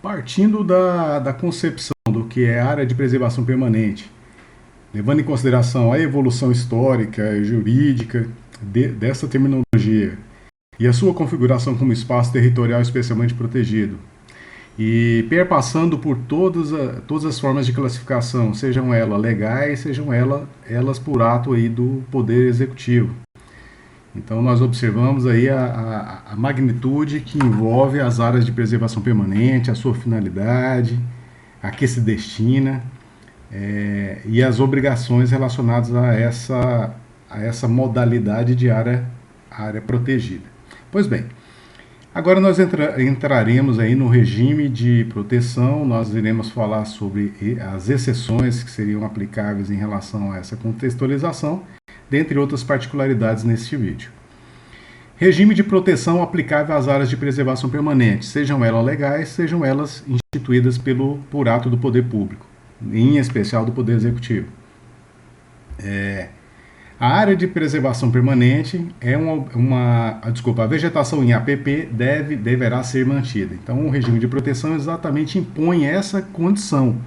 Partindo da concepção do que é área de preservação permanente, levando em consideração a evolução histórica e jurídica dessa terminologia e a sua configuração como espaço territorial especialmente protegido, e perpassando por todas as formas de classificação, sejam elas legais, sejam elas por ato aí do Poder Executivo. Então nós observamos aí a magnitude que envolve as áreas de preservação permanente, a sua finalidade, a que se destina, e as obrigações relacionadas a essa modalidade de área protegida. Pois bem, agora nós entraremos aí no regime de proteção, nós iremos falar sobre as exceções que seriam aplicáveis em relação a essa contextualização, dentre outras particularidades neste vídeo. Regime de proteção aplicável às áreas de preservação permanente, sejam elas legais, sejam elas instituídas por ato do poder público, em especial do Poder Executivo. A área de preservação permanente é a vegetação em APP deverá ser mantida. Então, o regime de proteção exatamente impõe essa condição.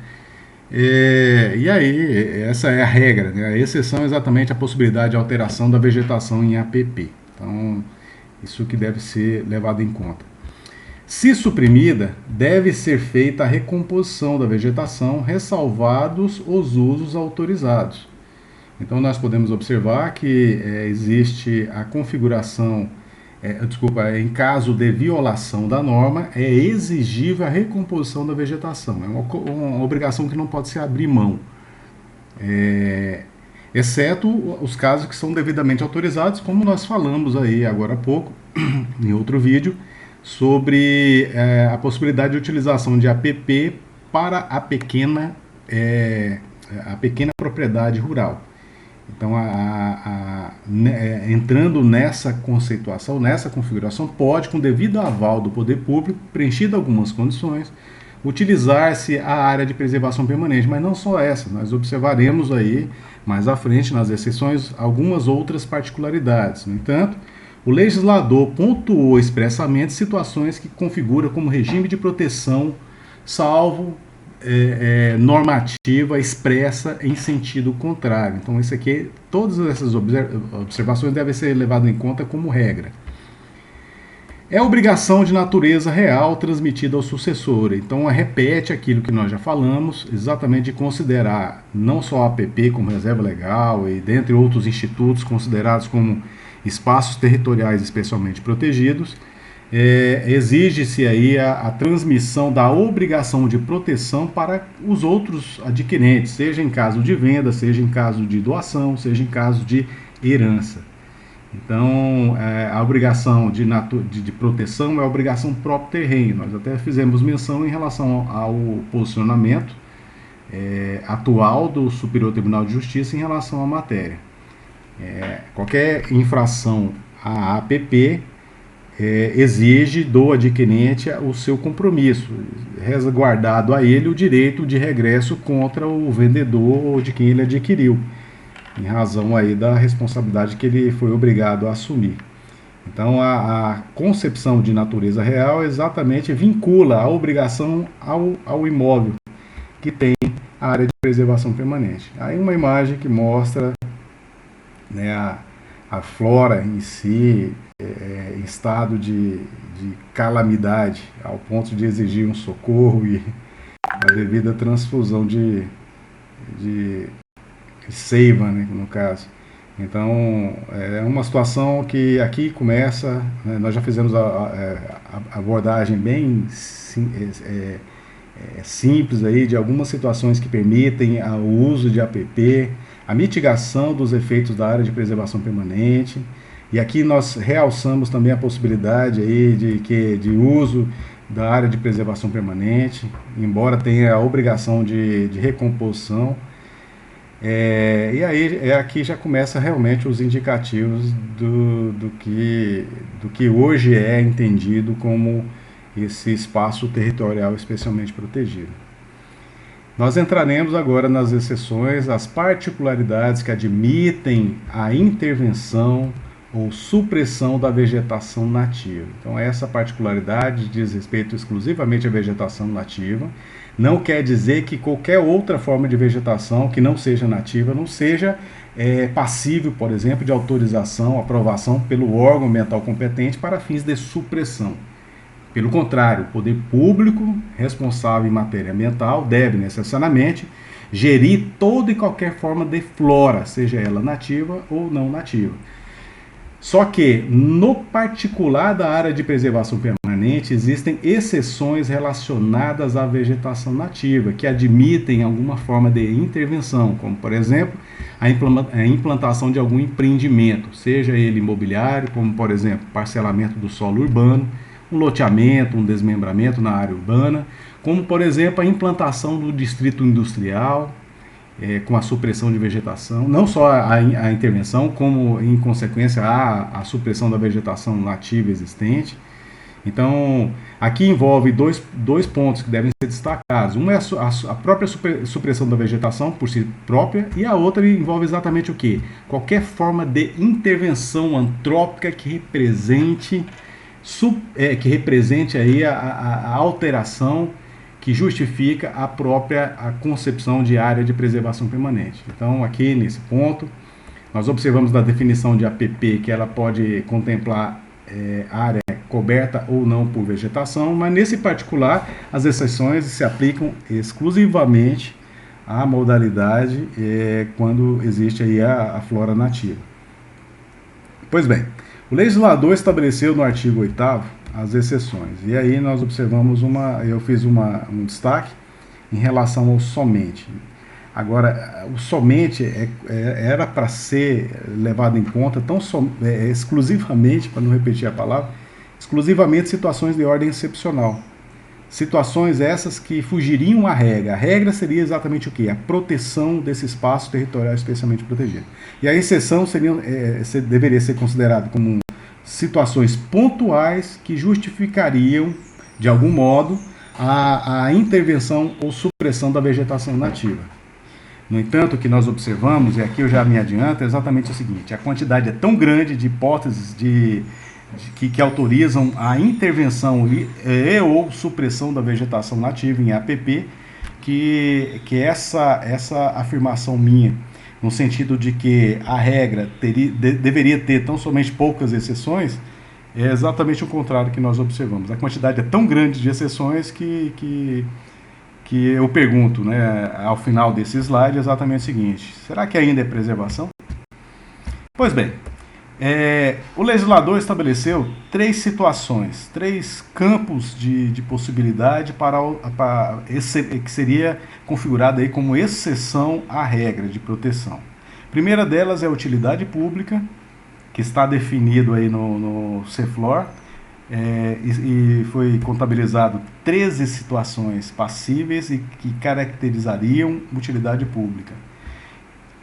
E aí, essa é a regra, né? A exceção é exatamente a possibilidade de alteração da vegetação em APP. Então, isso que deve ser levado em conta. Se suprimida, deve ser feita a recomposição da vegetação, ressalvados os usos autorizados. Então, nós podemos observar que existe a configuração, em caso de violação da norma, é exigível a recomposição da vegetação. É uma obrigação que não pode se abrir mão, exceto os casos que são devidamente autorizados, como nós falamos aí agora há pouco, em outro vídeo, sobre a possibilidade de utilização de APP para a pequena propriedade rural. Então, entrando nessa conceituação, nessa configuração, pode, com devido aval do poder público, preenchida algumas condições, utilizar-se a área de preservação permanente, mas não só essa, nós observaremos aí, mais à frente, nas exceções, algumas outras particularidades. No entanto, o legislador pontuou expressamente situações que configuram como regime de proteção, salvo normativa expressa em sentido contrário. Então, isso aqui, todas essas observações devem ser levadas em conta como regra. É obrigação de natureza real transmitida ao sucessor. Então, repete aquilo que nós já falamos, exatamente de considerar não só a APP como reserva legal e dentre outros institutos considerados como espaços territoriais especialmente protegidos. Exige-se aí a transmissão da obrigação de proteção para os outros adquirentes, seja em caso de venda, seja em caso de doação, seja em caso de herança. Então, a obrigação de proteção é a obrigação próprio terreno. Nós até fizemos menção em relação ao posicionamento atual do Superior Tribunal de Justiça em relação à matéria. Qualquer infração à APP exige do adquirente o seu compromisso, resguardado a ele o direito de regresso contra o vendedor ou de quem ele adquiriu, em razão aí da responsabilidade que ele foi obrigado a assumir. Então, a concepção de natureza real exatamente vincula a obrigação ao imóvel que tem a área de preservação permanente. Aí uma imagem que mostra, né, a flora em si, em estado de calamidade, ao ponto de exigir um socorro e a devida transfusão de seiva, né, no caso. Então, é uma situação que aqui começa, né, nós já fizemos a abordagem bem simples aí de algumas situações que permitem o uso de APP, a mitigação dos efeitos da área de preservação permanente. E aqui nós realçamos também a possibilidade aí de uso da área de preservação permanente, embora tenha a obrigação de recomposição. E aí aqui já começa realmente os indicativos do que hoje é entendido como esse espaço territorial especialmente protegido. Nós entraremos agora nas exceções, as particularidades que admitem a intervenção ou supressão da vegetação nativa. Então essa particularidade diz respeito exclusivamente à vegetação nativa. Não quer dizer que qualquer outra forma de vegetação que não seja nativa não seja passível, por exemplo, de autorização, aprovação pelo órgão ambiental competente para fins de supressão. Pelo contrário, o poder público responsável em matéria ambiental deve necessariamente gerir toda e qualquer forma de flora, seja ela nativa ou não nativa. Só que, no particular da área de preservação permanente, existem exceções relacionadas à vegetação nativa, que admitem alguma forma de intervenção, como, por exemplo, a implantação de algum empreendimento, seja ele imobiliário, como, por exemplo, parcelamento do solo urbano, um loteamento, um desmembramento na área urbana, como, por exemplo, a implantação do distrito industrial, com a supressão de vegetação, não só a intervenção, como em consequência a supressão da vegetação nativa existente. Então, aqui envolve dois pontos que devem ser destacados. Um é a própria supressão da vegetação por si própria, e a outra envolve exatamente o quê? Qualquer forma de intervenção antrópica que represente aí a alteração que justifica a concepção de área de preservação permanente. Então, aqui nesse ponto, nós observamos da definição de APP que ela pode contemplar área coberta ou não por vegetação, mas nesse particular, as exceções se aplicam exclusivamente à modalidade quando existe aí a flora nativa. Pois bem, o legislador estabeleceu no artigo 8º as exceções. E aí nós observamos eu fiz um destaque em relação ao somente. Agora, o somente era para ser levado em conta exclusivamente, para não repetir a palavra, exclusivamente situações de ordem excepcional. Situações essas que fugiriam à regra. A regra seria exatamente o quê? A proteção desse espaço territorial especialmente protegido. E a exceção deveria ser considerada como situações pontuais que justificariam, de algum modo, a intervenção ou supressão da vegetação nativa. No entanto, o que nós observamos, e aqui eu já me adianto, é exatamente o seguinte: a quantidade é tão grande de hipóteses que autorizam a intervenção ou supressão da vegetação nativa em APP, que essa afirmação minha, no sentido de que a regra deveria ter tão somente poucas exceções, é exatamente o contrário que nós observamos. A quantidade é tão grande de exceções que eu pergunto, né, ao final desse slide, exatamente o seguinte: será que ainda é preservação? Pois bem, o legislador estabeleceu 3 situações, 3 campos de possibilidade que seria configurada aí como exceção à regra de proteção. A primeira delas é a utilidade pública, que está definido aí no CEFLOR, e foi contabilizado 13 situações passíveis e que caracterizariam utilidade pública.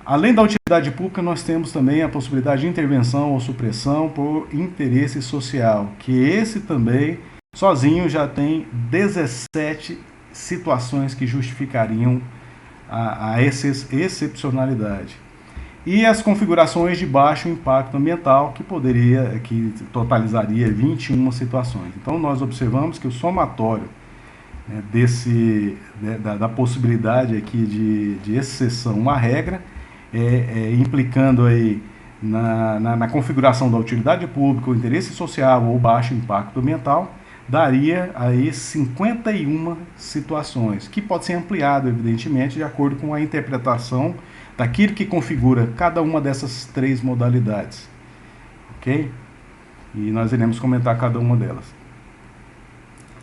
Além da utilidade pública, nós temos também a possibilidade de intervenção ou supressão por interesse social, que esse também, sozinho, já tem 17 situações que justificariam a excepcionalidade. E as configurações de baixo impacto ambiental, que totalizaria 21 situações. Então, nós observamos que o somatório da possibilidade aqui de exceção à regra, implicando aí na configuração da utilidade pública, o interesse social ou baixo impacto ambiental, daria aí 51 situações, que pode ser ampliado, evidentemente, de acordo com a interpretação daquilo que configura cada uma dessas 3 modalidades. Ok? E nós iremos comentar cada uma delas.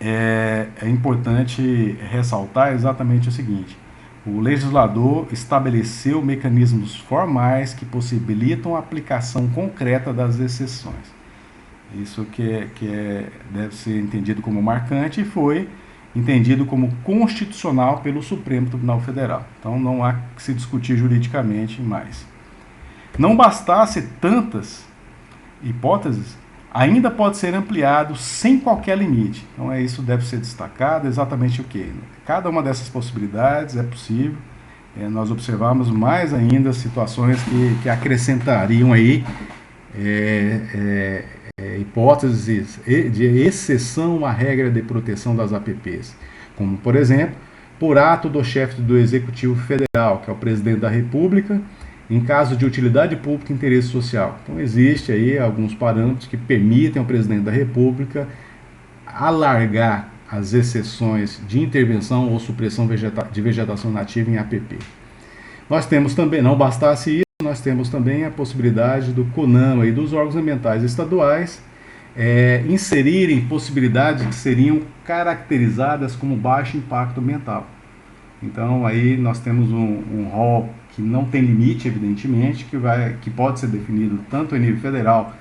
É importante ressaltar exatamente o seguinte: o legislador estabeleceu mecanismos formais que possibilitam a aplicação concreta das exceções. Isso deve ser entendido como marcante e foi entendido como constitucional pelo Supremo Tribunal Federal. Então não há que se discutir juridicamente mais. Não bastasse tantas hipóteses, ainda pode ser ampliado sem qualquer limite. Então isso deve ser destacado, exatamente o que? Cada uma dessas possibilidades é possível. Nós observamos mais ainda situações que acrescentariam aí hipóteses de exceção à regra de proteção das APPs, como, por exemplo, por ato do chefe do Executivo Federal, que é o presidente da República, em caso de utilidade pública e interesse social. Então, existe aí alguns parâmetros que permitem ao presidente da República alargar as exceções de intervenção ou supressão de vegetação nativa em APP. Nós temos também, não bastasse isso, nós temos também a possibilidade do CONAMA e dos órgãos ambientais estaduais inserirem possibilidades que seriam caracterizadas como baixo impacto ambiental. Então aí nós temos um rol que não tem limite, evidentemente, que pode ser definido tanto em nível federal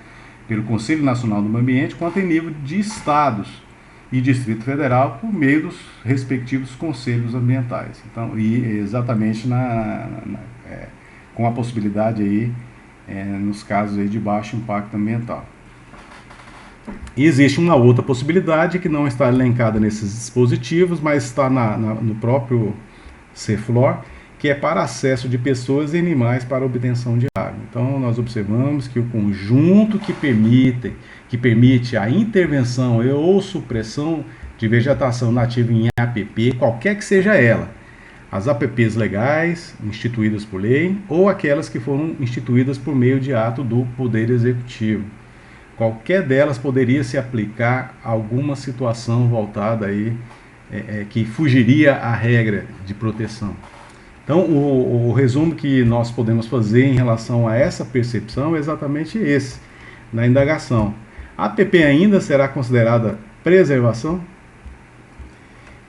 pelo Conselho Nacional do Meio Ambiente, quanto em nível de estados e Distrito Federal por meio dos respectivos conselhos ambientais. Então, e exatamente com a possibilidade aí nos casos aí de baixo impacto ambiental. E existe uma outra possibilidade que não está elencada nesses dispositivos, mas está no próprio CEFLOR, que é para acesso de pessoas e animais para obtenção de água. Então, nós observamos que o conjunto que permite a intervenção ou supressão de vegetação nativa em APP, qualquer que seja ela, as APPs legais, instituídas por lei, ou aquelas que foram instituídas por meio de ato do Poder Executivo. Qualquer delas poderia se aplicar a alguma situação voltada aí, que fugiria à regra de proteção. Então, o resumo que nós podemos fazer em relação a essa percepção é exatamente esse, na indagação. A APP ainda será considerada preservação?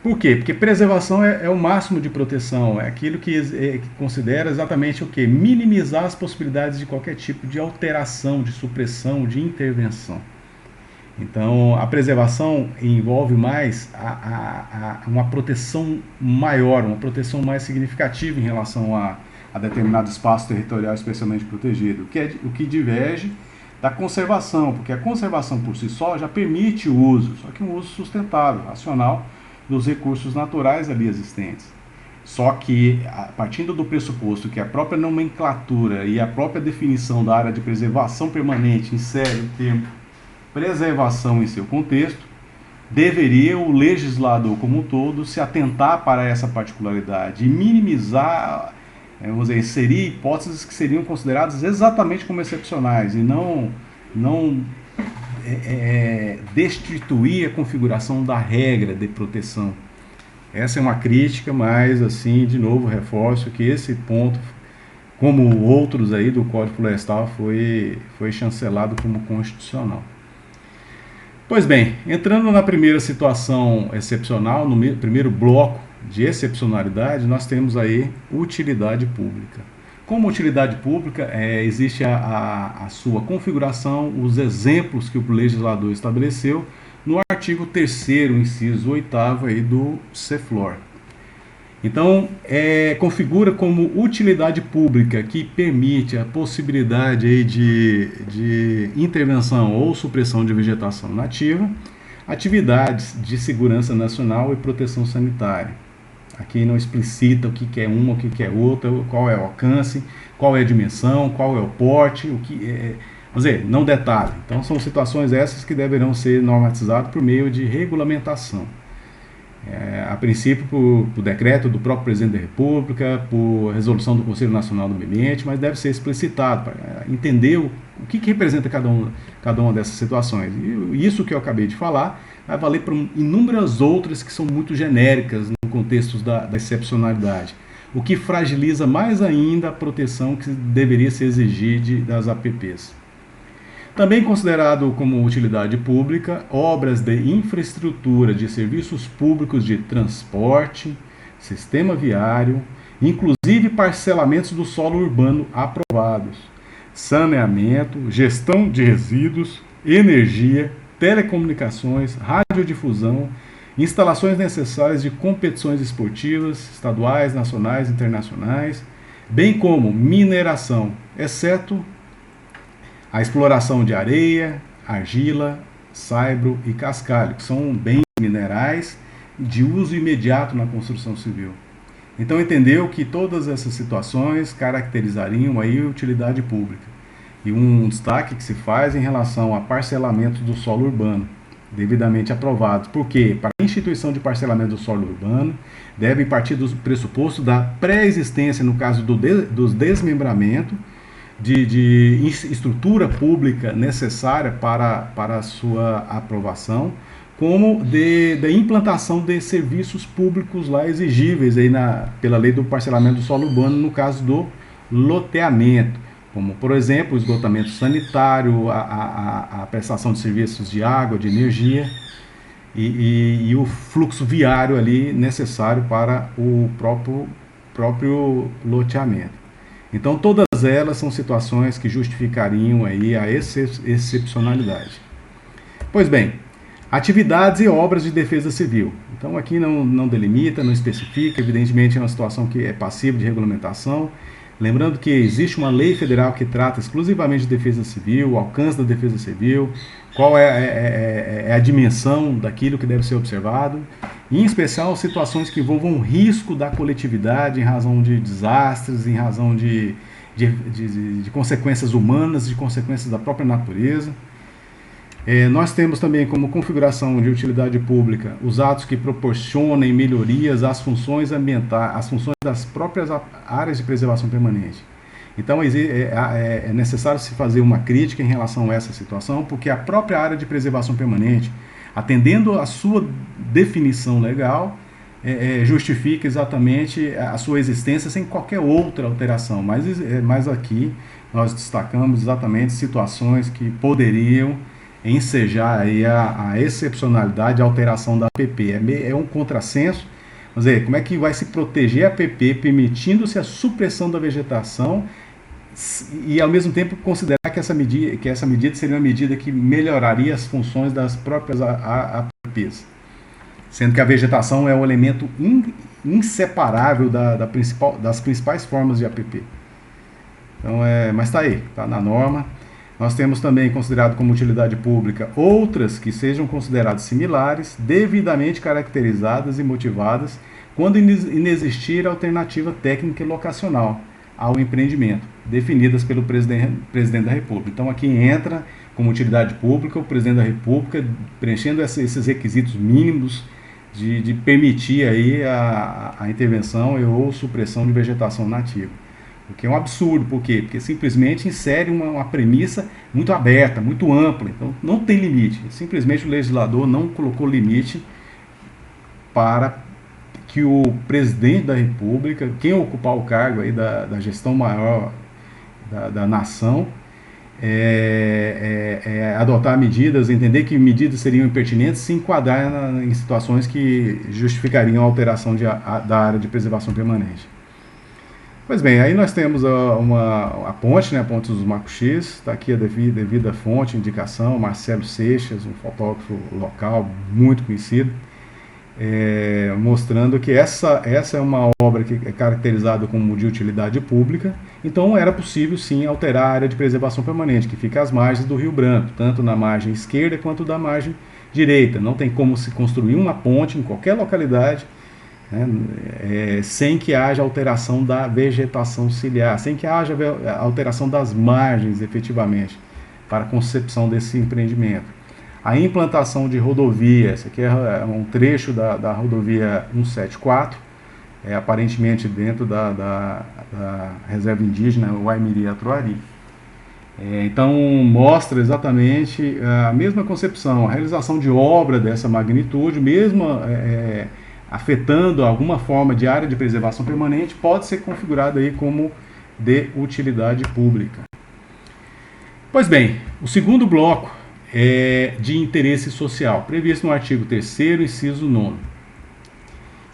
Por quê? Porque preservação é o máximo de proteção, é aquilo que considera exatamente o quê? Minimizar as possibilidades de qualquer tipo de alteração, de supressão, de intervenção. Então, a preservação envolve mais uma proteção maior, uma proteção mais significativa em relação a determinado espaço territorial especialmente protegido, o que diverge da conservação, porque a conservação por si só já permite o uso, só que um uso sustentável, racional, dos recursos naturais ali existentes. Só que, partindo do pressuposto que a própria nomenclatura e a própria definição da área de preservação permanente insere o termo preservação em seu contexto, deveria o legislador como um todo se atentar para essa particularidade e minimizar, vamos dizer, inserir hipóteses que seriam consideradas exatamente como excepcionais e não destituir a configuração da regra de proteção. Essa é uma crítica, mas assim, de novo, reforço que esse ponto, como outros aí do Código Florestal, foi chancelado como constitucional. Pois bem, entrando na primeira situação excepcional, no primeiro bloco de excepcionalidade, nós temos aí utilidade pública. Como utilidade pública, existe a sua configuração, os exemplos que o legislador estabeleceu no artigo 3º, inciso 8º aí do CEFLOR. Então, configura como utilidade pública que permite a possibilidade aí de intervenção ou supressão de vegetação nativa, atividades de segurança nacional e proteção sanitária. Aqui não explicita o que é uma, o que é outra, qual é o alcance, qual é a dimensão, qual é o porte, vamos dizer, não detalha. Então, são situações essas que deverão ser normatizadas por meio de regulamentação. A princípio por decreto do próprio presidente da República, por resolução do Conselho Nacional do Meio Ambiente, mas deve ser explicitado para entender o que representa cada uma dessas situações. E isso que eu acabei de falar vai valer para inúmeras outras que são muito genéricas no contexto da excepcionalidade, o que fragiliza mais ainda a proteção que deveria se exigir das APPs. Também considerado como utilidade pública, obras de infraestrutura de serviços públicos de transporte, sistema viário, inclusive parcelamentos do solo urbano aprovados, saneamento, gestão de resíduos, energia, telecomunicações, radiodifusão, instalações necessárias de competições esportivas, estaduais, nacionais e internacionais, bem como mineração, exceto a exploração de areia, argila, saibro e cascalho, que são bens minerais de uso imediato na construção civil. Então entendeu que todas essas situações caracterizariam aí utilidade pública. E um destaque que se faz em relação a parcelamento do solo urbano, devidamente aprovados. Porque para a instituição de parcelamento do solo urbano, deve partir do pressuposto da pré-existência, no caso dos desmembramentos, de estrutura pública necessária para a sua aprovação, como de implantação de serviços públicos lá exigíveis aí pela lei do parcelamento do solo urbano, no caso do loteamento, como, por exemplo, o esgotamento sanitário, a prestação de serviços de água, de energia e o fluxo viário ali necessário para o próprio loteamento. Então, todas elas são situações que justificariam aí a excepcionalidade. Pois bem, atividades e obras de defesa civil. Então, aqui não delimita, não especifica, evidentemente é uma situação que é passível de regulamentação. Lembrando que existe uma lei federal que trata exclusivamente de defesa civil, o alcance da defesa civil, qual é a dimensão daquilo que deve ser observado, e, em especial, situações que envolvam risco da coletividade em razão de desastres, em razão de consequências humanas, de consequências da própria natureza. Nós temos também como configuração de utilidade pública os atos que proporcionem melhorias às funções ambientais, às funções das próprias áreas de preservação permanente. Então é necessário se fazer uma crítica em relação a essa situação, porque a própria área de preservação permanente, atendendo à sua definição legal, justifica exatamente a sua existência sem qualquer outra alteração. Mas aqui nós destacamos exatamente situações que poderiam ensejar aí a excepcionalidade, a alteração da APP. É um contrassenso. Quer dizer, como é que vai se proteger a APP permitindo-se a supressão da vegetação e, ao mesmo tempo, considerar que essa medida seria uma medida que melhoraria as funções das próprias APPs, sendo que a vegetação é um elemento inseparável das principais formas de APP. Então, mas está aí, está na norma. Nós temos também considerado como utilidade pública outras que sejam consideradas similares, devidamente caracterizadas e motivadas, quando inexistir alternativa técnica e locacional ao empreendimento, definidas pelo presidente da República. Então aqui entra como utilidade pública o presidente da República preenchendo esses requisitos mínimos de permitir aí a intervenção ou supressão de vegetação nativa. O que é um absurdo, por quê? Porque simplesmente insere uma premissa muito aberta, muito ampla, então não tem limite. Simplesmente o legislador não colocou limite para que o presidente da República, quem ocupar o cargo aí da gestão maior da nação, adotar medidas, entender que medidas seriam impertinentes, se enquadrar em situações que justificariam a alteração da área de preservação permanente. Pois bem, aí nós temos a ponte, né, a ponte dos Macuxis, está aqui a devida fonte, indicação, Marcelo Seixas, um fotógrafo local muito conhecido, mostrando que essa é uma obra que é caracterizada como de utilidade pública, então era possível sim alterar a área de preservação permanente, que fica às margens do Rio Branco, tanto na margem esquerda quanto da margem direita. Não tem como se construir uma ponte em qualquer localidade, sem que haja alteração da vegetação ciliar, sem que haja alteração das margens efetivamente para a concepção desse empreendimento. A implantação de rodovias, aqui é um trecho da rodovia 174, aparentemente dentro da reserva indígena Waimiri-Atuari. Então mostra exatamente a mesma concepção, a realização de obra dessa magnitude, mesmo afetando alguma forma de área de preservação permanente, pode ser configurado aí como de utilidade pública. Pois bem, o segundo bloco é de interesse social, previsto no artigo 3º, inciso 9º,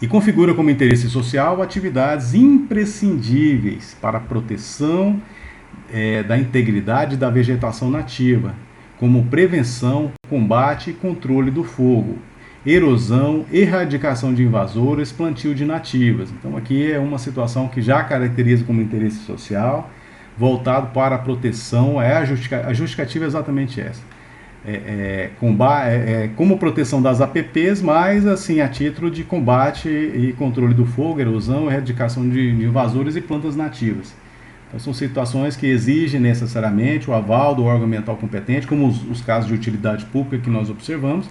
e configura como interesse social atividades imprescindíveis para a proteção da integridade da vegetação nativa, como prevenção, combate e controle do fogo, erosão, erradicação de invasoras, plantio de nativas. Então aqui é uma situação que já caracteriza como interesse social, voltado para a proteção, a justificativa é exatamente essa. Como proteção das APPs, mas assim, a título de combate e controle do fogo, erosão, erradicação de invasores e plantas nativas. Então, são situações que exigem necessariamente o aval do órgão ambiental competente, como os casos de utilidade pública que nós observamos,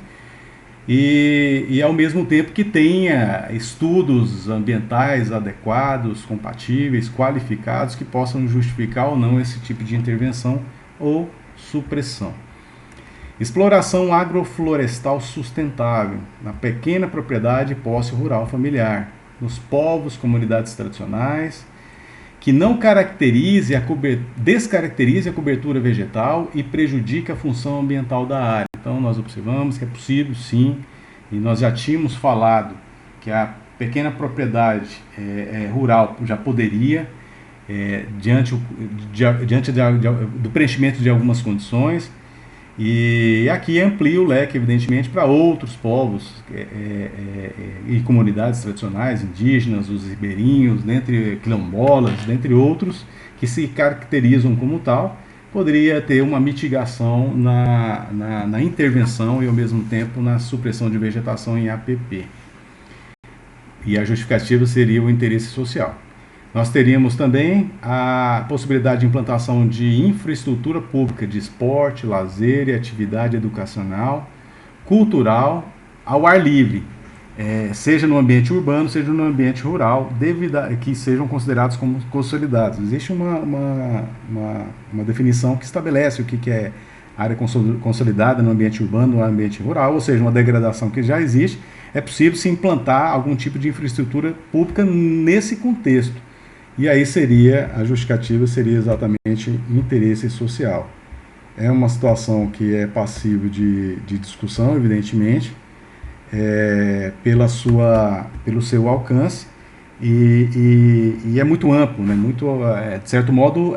e ao mesmo tempo que tenha estudos ambientais adequados, compatíveis, qualificados, que possam justificar ou não esse tipo de intervenção ou supressão. Exploração agroflorestal sustentável na pequena propriedade e posse rural familiar, nos povos, comunidades tradicionais, que não descaracterize a cobertura vegetal e prejudique a função ambiental da área. Então, nós observamos que é possível, sim, e nós já tínhamos falado que a pequena propriedade rural já poderia, diante do preenchimento de algumas condições, e aqui amplia o leque, evidentemente, para outros povos e comunidades tradicionais, indígenas, os ribeirinhos, dentre quilombolas, dentre outros, que se caracterizam como tal, poderia ter uma mitigação na intervenção e, ao mesmo tempo, na supressão de vegetação em APP. E a justificativa seria o interesse social. Nós teríamos também a possibilidade de implantação de infraestrutura pública de esporte, lazer e atividade educacional, cultural, ao ar livre, seja no ambiente urbano, seja no ambiente rural, que sejam considerados como consolidados. Existe uma definição que estabelece o que é área consolidada no ambiente urbano ou no ambiente rural, ou seja, uma degradação que já existe. É possível se implantar algum tipo de infraestrutura pública nesse contexto. E aí a justificativa seria exatamente interesse social. É uma situação que é passível de discussão, evidentemente, pelo seu alcance, e é muito amplo, né? De certo modo,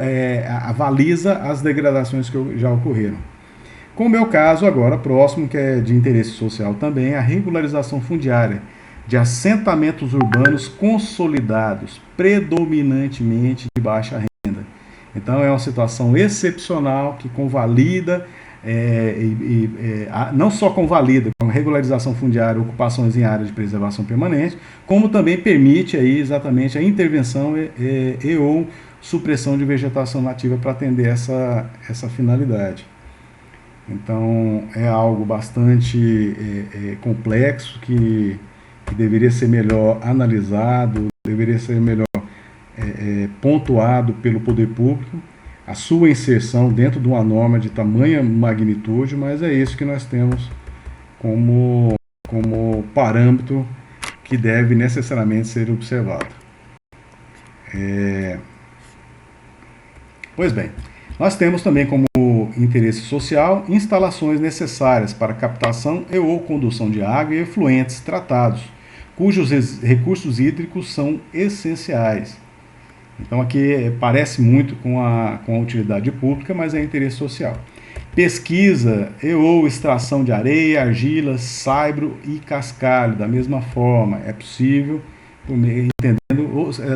avaliza as degradações que já ocorreram. Como é o caso agora próximo, que é de interesse social também, a regularização fundiária de assentamentos urbanos consolidados, predominantemente de baixa renda. Então é uma situação excepcional que convalida, não só convalida com regularização fundiária ocupações em área de preservação permanente, como também permite aí exatamente a intervenção e ou supressão de vegetação nativa para atender essa finalidade. Então é algo bastante complexo que deveria ser melhor analisado, deveria ser melhor pontuado pelo poder público, a sua inserção dentro de uma norma de tamanha magnitude, mas é isso que nós temos como parâmetro que deve necessariamente ser observado. Pois bem, nós temos também como interesse social instalações necessárias para captação e ou condução de água e efluentes tratados, cujos recursos hídricos são essenciais. Então aqui parece muito com a utilidade pública, mas é interesse social. Pesquisa e ou extração de areia, argila, saibro e cascalho, da mesma forma, é possível,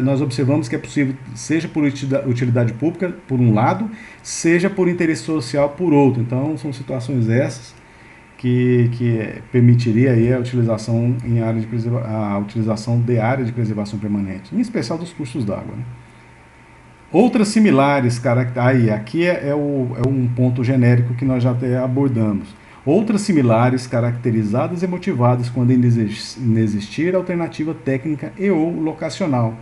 nós observamos que é possível, seja por utilidade pública, por um lado, seja por interesse social, por outro. Então, são situações essas que permitiria aí a utilização de área de preservação permanente, em especial dos cursos d'água, né? Outras similares, aqui é um ponto genérico que nós já até abordamos. Outras similares, caracterizadas e motivadas quando inexistir alternativa técnica e ou locacional,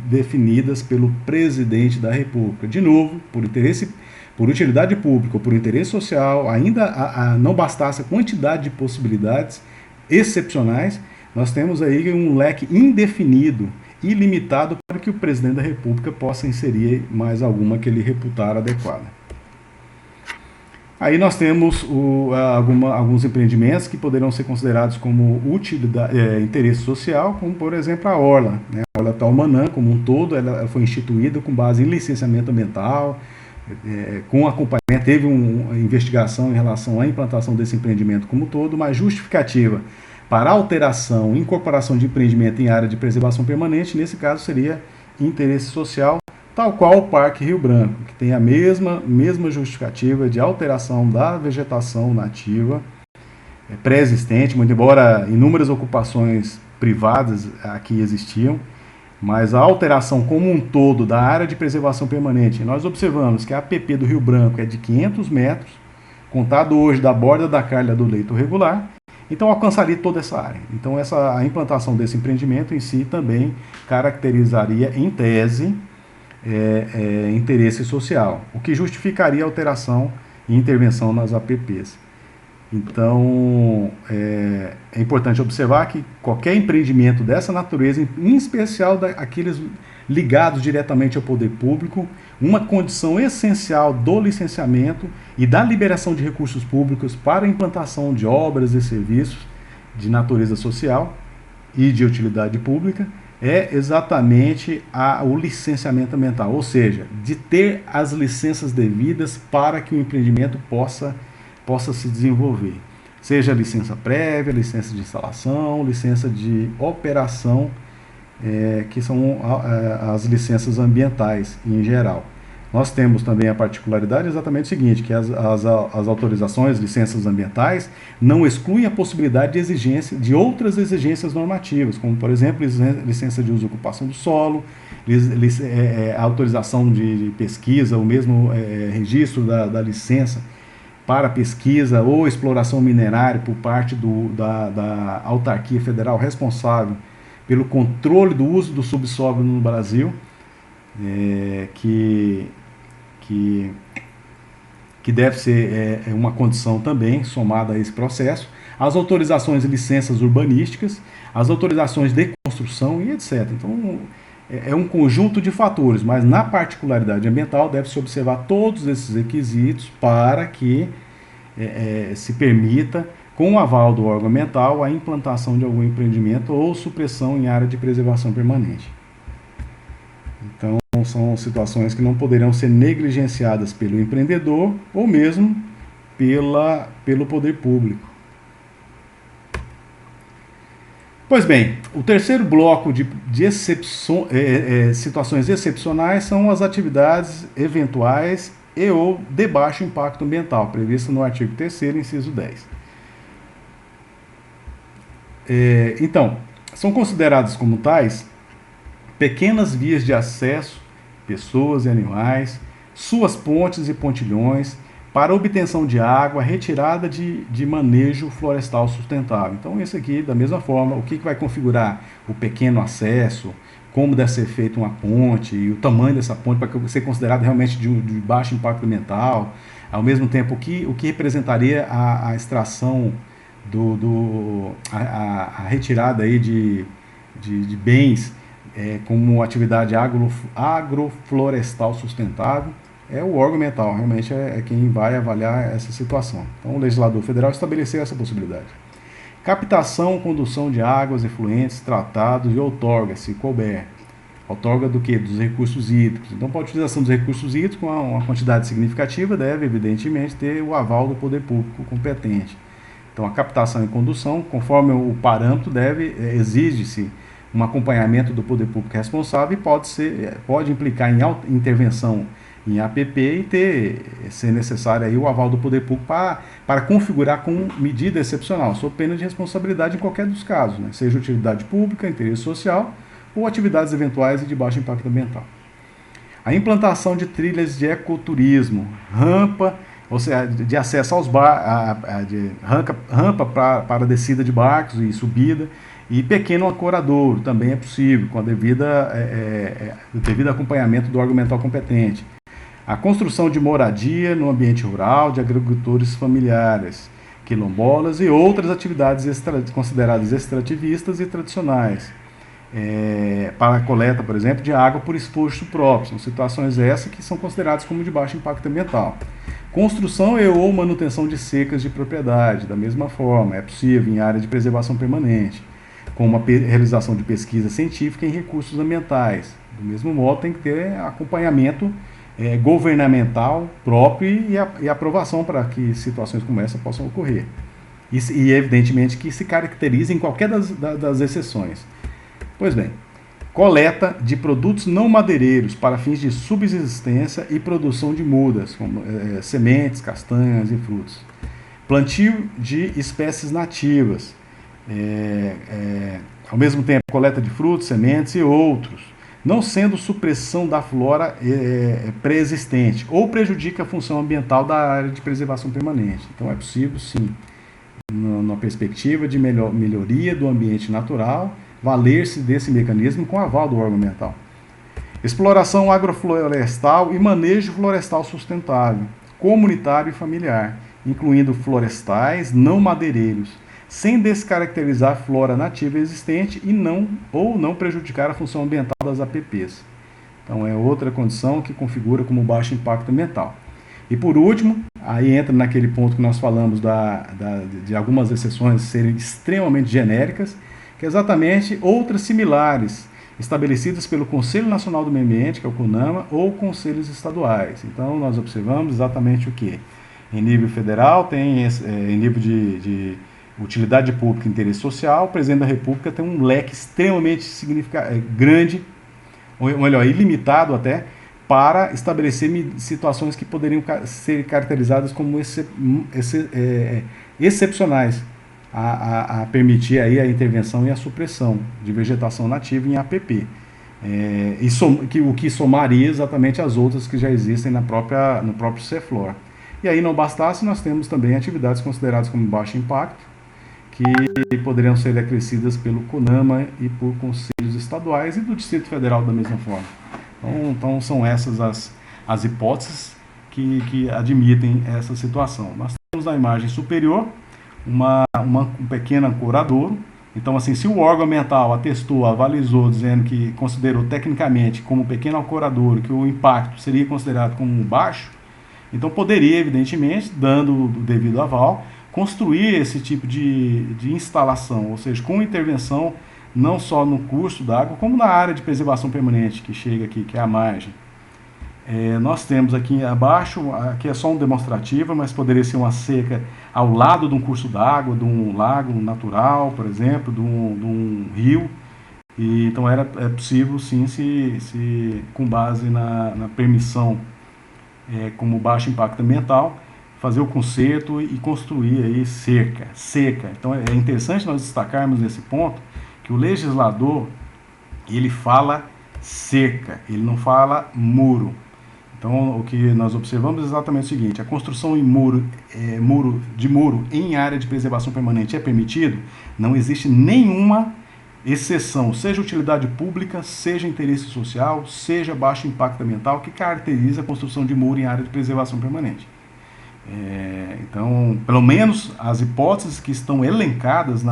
definidas pelo presidente da República. De novo, por utilidade pública ou por interesse social, ainda não bastasse a quantidade de possibilidades excepcionais, nós temos aí um leque indefinido, ilimitado, para que o presidente da República possa inserir mais alguma que ele reputar adequada. Aí nós temos alguns empreendimentos que poderão ser considerados como interesse social, como por exemplo a Orla. Né? A Orla Taumanã, como um todo, ela foi instituída com base em licenciamento ambiental, com acompanhamento, teve uma investigação em relação à implantação desse empreendimento como um todo, mas justificativa para alteração, incorporação de empreendimento em área de preservação permanente, nesse caso seria interesse social, tal qual o Parque Rio Branco, que tem a mesma justificativa de alteração da vegetação nativa pré-existente, muito embora inúmeras ocupações privadas aqui existiam, Mas a alteração como um todo da área de preservação permanente, nós observamos que a APP do Rio Branco é de 500 metros, contado hoje da borda da calha do leito regular, então alcançaria toda essa área. Então a implantação desse empreendimento em si também caracterizaria, em tese, interesse social, o que justificaria a alteração e intervenção nas APPs. Então, é importante observar que qualquer empreendimento dessa natureza, em especial aqueles ligados diretamente ao poder público, uma condição essencial do licenciamento e da liberação de recursos públicos para a implantação de obras e serviços de natureza social e de utilidade pública, é exatamente o licenciamento ambiental, ou seja, de ter as licenças devidas para que o empreendimento possa se desenvolver. Seja licença prévia, licença de instalação, licença de operação, que são as licenças ambientais em geral. Nós temos também a particularidade exatamente o seguinte, que as autorizações, licenças ambientais, não excluem a possibilidade de exigência de outras exigências normativas, como, por exemplo, licença de uso e ocupação do solo, autorização de pesquisa, o mesmo registro da licença para pesquisa ou exploração minerária por parte da autarquia federal responsável pelo controle do uso do subsolo no Brasil, que deve ser uma condição também somada a esse processo, as autorizações e licenças urbanísticas, as autorizações de construção e etc. Então, é um conjunto de fatores, mas na particularidade ambiental deve-se observar todos esses requisitos para que se permita, com o aval do órgão ambiental, a implantação de algum empreendimento ou supressão em área de preservação permanente. Então, são situações que não poderão ser negligenciadas pelo empreendedor ou mesmo pelo poder público. Pois bem, o terceiro bloco de situações excepcionais são as atividades eventuais e ou de baixo impacto ambiental, previsto no artigo 3º, inciso 10. Então, são consideradas como tais pequenas vias de acesso, pessoas e animais, suas pontes e pontilhões, para obtenção de água, retirada de manejo florestal sustentável. Então, esse aqui, da mesma forma, o que vai configurar o pequeno acesso, como deve ser feita uma ponte, e o tamanho dessa ponte para ser considerado realmente de baixo impacto ambiental, ao mesmo tempo, o que representaria a extração, a retirada aí de bens, como atividade agroflorestal sustentável, o órgão ambiental, realmente é quem vai avaliar essa situação. Então, o legislador federal estabeleceu essa possibilidade. Captação, condução de águas efluentes, tratados e outorga, se couber. Outorga do quê? Dos recursos hídricos. Então, para a utilização dos recursos hídricos, uma quantidade significativa deve, evidentemente, ter o aval do poder público competente. Então, a captação e condução, conforme o parâmetro, exige-se um acompanhamento do poder público responsável e pode implicar em intervenção em APP e ser necessário aí o aval do poder público para configurar como medida excepcional, sob pena de responsabilidade em qualquer dos casos, né? Seja utilidade pública, interesse social ou atividades eventuais e de baixo impacto ambiental. A implantação de trilhas de ecoturismo, rampa, ou seja, de acesso aos rampa para descida de barcos e subida, e pequeno ancoradouro também é possível, com a devido acompanhamento do órgão ambiental competente. A construção de moradia no ambiente rural de agricultores familiares, quilombolas e outras atividades consideradas extrativistas e tradicionais, para a coleta, por exemplo, de água por esforço próprio. São situações essas que são consideradas como de baixo impacto ambiental. Construção e ou manutenção de secas de propriedade, da mesma forma, é possível em área de preservação permanente, como a realização de pesquisa científica em recursos ambientais. Do mesmo modo, tem que ter acompanhamento governamental próprio e aprovação para que situações como essa possam ocorrer. E evidentemente, que se caracterize em qualquer das exceções. Pois bem, coleta de produtos não madeireiros para fins de subsistência e produção de mudas, como sementes, castanhas e frutos. Plantio de espécies nativas, ao mesmo tempo coleta de frutos, sementes e outros, não sendo supressão da flora pré-existente ou prejudica a função ambiental da área de preservação permanente. Então é possível, sim, na perspectiva de melhoria do ambiente natural, valer-se desse mecanismo com aval do órgão ambiental. Exploração agroflorestal e manejo florestal sustentável, comunitário e familiar, incluindo florestais não madeireiros, sem descaracterizar a flora nativa existente e não prejudicar a função ambiental das APPs. Então é outra condição que configura como baixo impacto ambiental. E por último, aí entra naquele ponto que nós falamos de algumas exceções serem extremamente genéricas, que é exatamente outras similares, estabelecidas pelo Conselho Nacional do Meio Ambiente, que é o CONAMA, ou conselhos estaduais. Então nós observamos exatamente o que? Em nível federal, tem em nível de utilidade pública e interesse social, o presidente da República tem um leque extremamente grande, ou melhor, ilimitado até, para estabelecer situações que poderiam ser caracterizadas como excepcionais, a permitir aí a intervenção e a supressão de vegetação nativa em APP. O que somaria exatamente as outras que já existem no próprio CEFLOR. E aí não bastasse, nós temos também atividades consideradas como baixo impacto, que poderiam ser acrescidas pelo CONAMA e por conselhos estaduais e do Distrito Federal da mesma forma. Então são essas as hipóteses que admitem essa situação. Nós temos na imagem superior um pequeno ancoradouro. Então, assim, se o órgão ambiental atestou, avalizou, dizendo que considerou tecnicamente como pequeno ancoradouro que o impacto seria considerado como baixo, então poderia, evidentemente, dando o devido aval, construir esse tipo de instalação, ou seja, com intervenção não só no curso d'água, como na área de preservação permanente que chega aqui, que é a margem. Nós temos aqui abaixo, aqui é só um demonstrativo, mas poderia ser uma seca ao lado de um curso d'água, de um lago natural, por exemplo, de um rio. E, então é possível, sim, se com base na permissão como baixo impacto ambiental, fazer o conserto e construir aí seca. Então é interessante nós destacarmos nesse ponto que o legislador, ele fala cerca, ele não fala muro. Então, o que nós observamos é exatamente o seguinte: a construção em muro em área de preservação permanente é permitido? Não existe nenhuma exceção, seja utilidade pública, seja interesse social, seja baixo impacto ambiental, que caracteriza a construção de muro em área de preservação permanente. Então, pelo menos as hipóteses que estão elencadas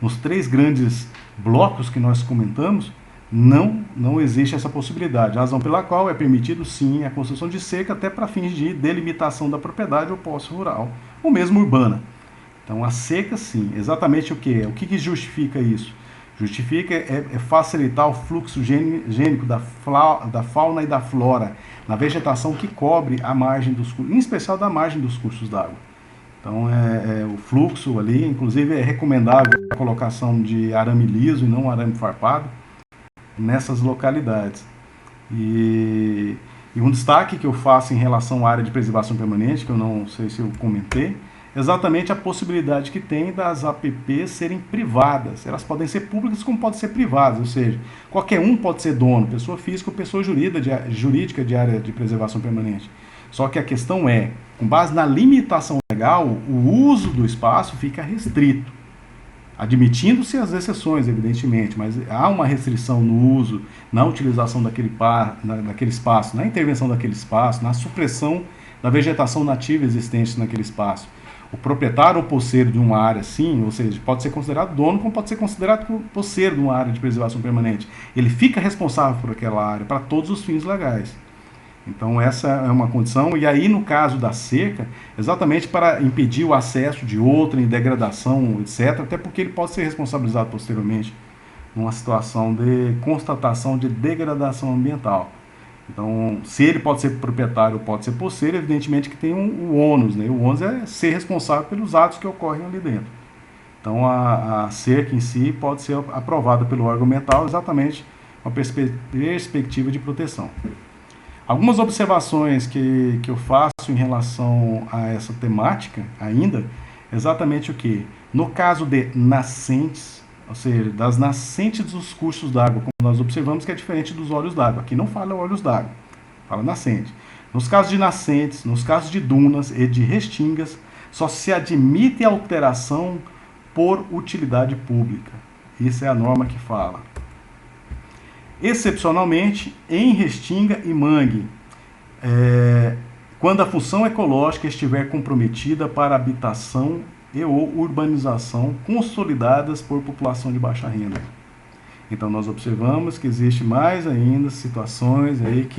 nos 3 grandes blocos que nós comentamos, não existe essa possibilidade, razão pela qual é permitido sim a construção de cerca até para fins de delimitação da propriedade ou posse rural, ou mesmo urbana. Então a seca sim, exatamente o que é? O que justifica isso? Justifica facilitar o fluxo gênico da fauna e da flora na vegetação que cobre a margem dos cursos, em especial da margem dos cursos d'água. Então o fluxo ali, inclusive é recomendável a colocação de arame liso e não arame farpado nessas localidades. E um destaque que eu faço em relação à área de preservação permanente, que eu não sei se eu comentei, exatamente a possibilidade que tem das APPs serem privadas. Elas podem ser públicas como podem ser privadas, ou seja, qualquer um pode ser dono, pessoa física ou pessoa jurídica de área de preservação permanente. Só que a questão é, com base na limitação legal, o uso do espaço fica restrito, admitindo-se as exceções, evidentemente, mas há uma restrição no uso, na utilização daquele espaço, na intervenção daquele espaço, na supressão da vegetação nativa existente naquele espaço. O proprietário ou posseiro de uma área, sim, ou seja, pode ser considerado dono, como pode ser considerado posseiro de uma área de preservação permanente. Ele fica responsável por aquela área para todos os fins legais. Então essa é uma condição, e aí no caso da seca, exatamente para impedir o acesso de outra em degradação, etc., até porque ele pode ser responsabilizado posteriormente numa situação de constatação de degradação ambiental. Então, se ele pode ser proprietário ou pode ser posseiro, evidentemente que tem o ônus, né? O ônus é ser responsável pelos atos que ocorrem ali dentro. Então, a cerca em si pode ser aprovada pelo órgão ambiental exatamente com a perspectiva de proteção. Algumas observações que eu faço em relação a essa temática ainda, exatamente o que? No caso de nascentes, ou seja, das nascentes dos cursos d'água, como nós observamos que é diferente dos olhos d'água. Aqui não fala olhos d'água, fala nascente. Nos casos de nascentes, nos casos de dunas e de restingas, só se admite alteração por utilidade pública. Essa é a norma que fala. Excepcionalmente, em restinga e mangue, quando a função ecológica estiver comprometida para habitação e ou urbanização consolidadas por população de baixa renda. Então nós observamos que existe mais ainda situações aí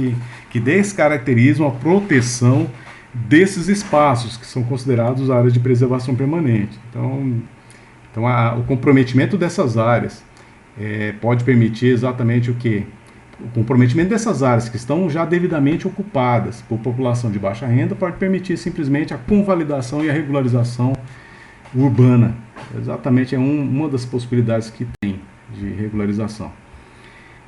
que descaracterizam a proteção desses espaços que são considerados áreas de preservação permanente. Então o comprometimento dessas áreas pode permitir exatamente o quê? O comprometimento dessas áreas que estão já devidamente ocupadas por população de baixa renda pode permitir simplesmente a convalidação e a regularização urbana. Exatamente é uma das possibilidades que tem de regularização.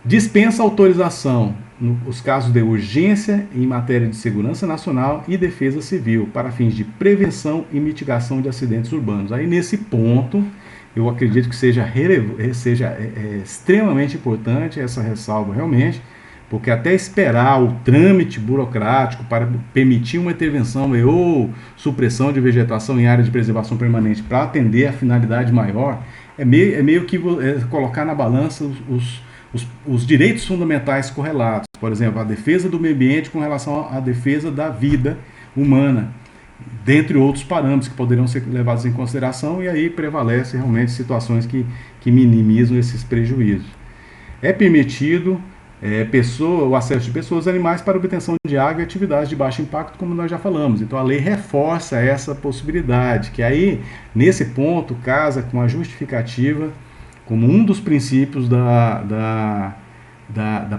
Dispensa autorização nos casos de urgência em matéria de segurança nacional e defesa civil para fins de prevenção e mitigação de acidentes urbanos. Aí nesse ponto eu acredito que seja extremamente importante essa ressalva realmente, porque até esperar o trâmite burocrático para permitir uma intervenção ou supressão de vegetação em área de preservação permanente para atender a finalidade maior, é meio que colocar na balança os direitos fundamentais correlatos. Por exemplo, a defesa do meio ambiente com relação à defesa da vida humana, dentre outros parâmetros que poderiam ser levados em consideração, e aí prevalece realmente situações que minimizam esses prejuízos. É permitido o acesso de pessoas e animais para obtenção de água e atividades de baixo impacto, como nós já falamos. Então a lei reforça essa possibilidade, que aí, nesse ponto, casa com a justificativa como um dos princípios da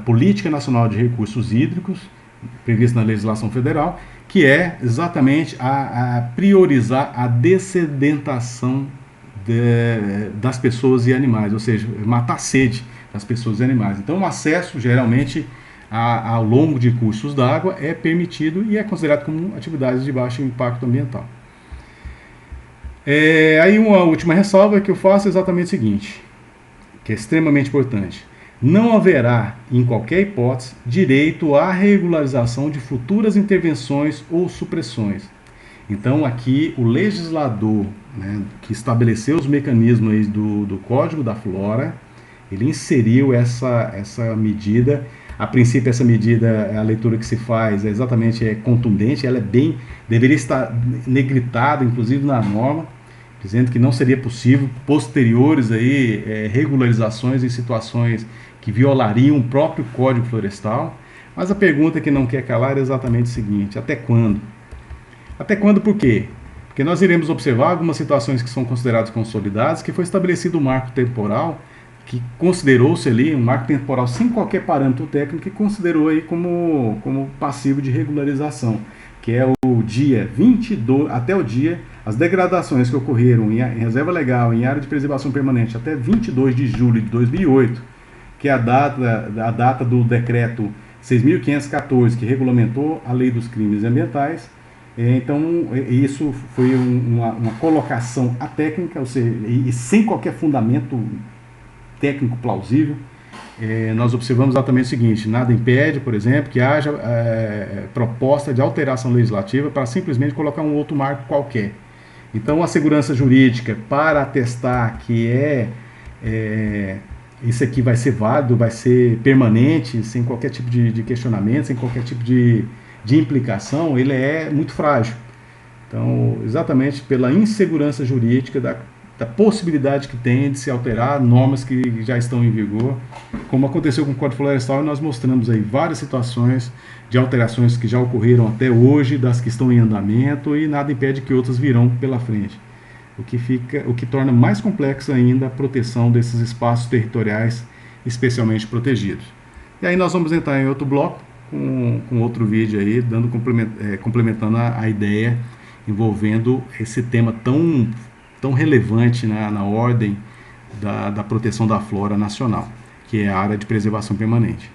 Política Nacional de Recursos Hídricos, previsto na legislação federal, que é exatamente a priorizar a dessedentação das pessoas e animais, ou seja, matar a sede das pessoas e animais. Então o acesso, geralmente, ao longo de cursos d'água é permitido e é considerado como atividades de baixo impacto ambiental. Aí uma última ressalva que eu faço é exatamente o seguinte, que é extremamente importante. Não haverá, em qualquer hipótese, direito à regularização de futuras intervenções ou supressões. Então, aqui, o legislador, né, que estabeleceu os mecanismos aí do Código da Flora, ele inseriu essa medida. A princípio, essa medida, a leitura que se faz exatamente contundente, ela deveria estar negritada, inclusive, na norma, dizendo que não seria possível posteriores aí, regularizações em situações que violariam o próprio Código Florestal. Mas a pergunta que não quer calar é exatamente o seguinte: até quando? Até quando por quê? Porque nós iremos observar algumas situações que são consideradas consolidadas, que foi estabelecido um marco temporal, que considerou-se ali um marco temporal sem qualquer parâmetro técnico, que considerou aí como passivo de regularização, que é o dia 22, até o dia, as degradações que ocorreram em reserva legal, em área de preservação permanente, até 22 de julho de 2008, que é a data do decreto 6.514, que regulamentou a lei dos crimes ambientais. Então, isso foi uma colocação atécnica, ou seja, e sem qualquer fundamento técnico plausível. Nós observamos exatamente o seguinte: nada impede, por exemplo, que haja proposta de alteração legislativa para simplesmente colocar um outro marco qualquer. Então, a segurança jurídica para atestar que isso aqui vai ser válido, vai ser permanente, sem qualquer tipo de questionamento, sem qualquer tipo de implicação, ele é muito frágil. Então, exatamente pela insegurança jurídica da possibilidade que tem de se alterar normas que já estão em vigor, como aconteceu com o Código Florestal, e nós mostramos aí várias situações de alterações que já ocorreram até hoje, das que estão em andamento, e nada impede que outras virão pela frente. O que torna mais complexa ainda a proteção desses espaços territoriais especialmente protegidos. E aí nós vamos entrar em outro bloco, com outro vídeo aí, complementando a ideia envolvendo esse tema tão relevante na ordem da proteção da flora nacional, que é a área de preservação permanente.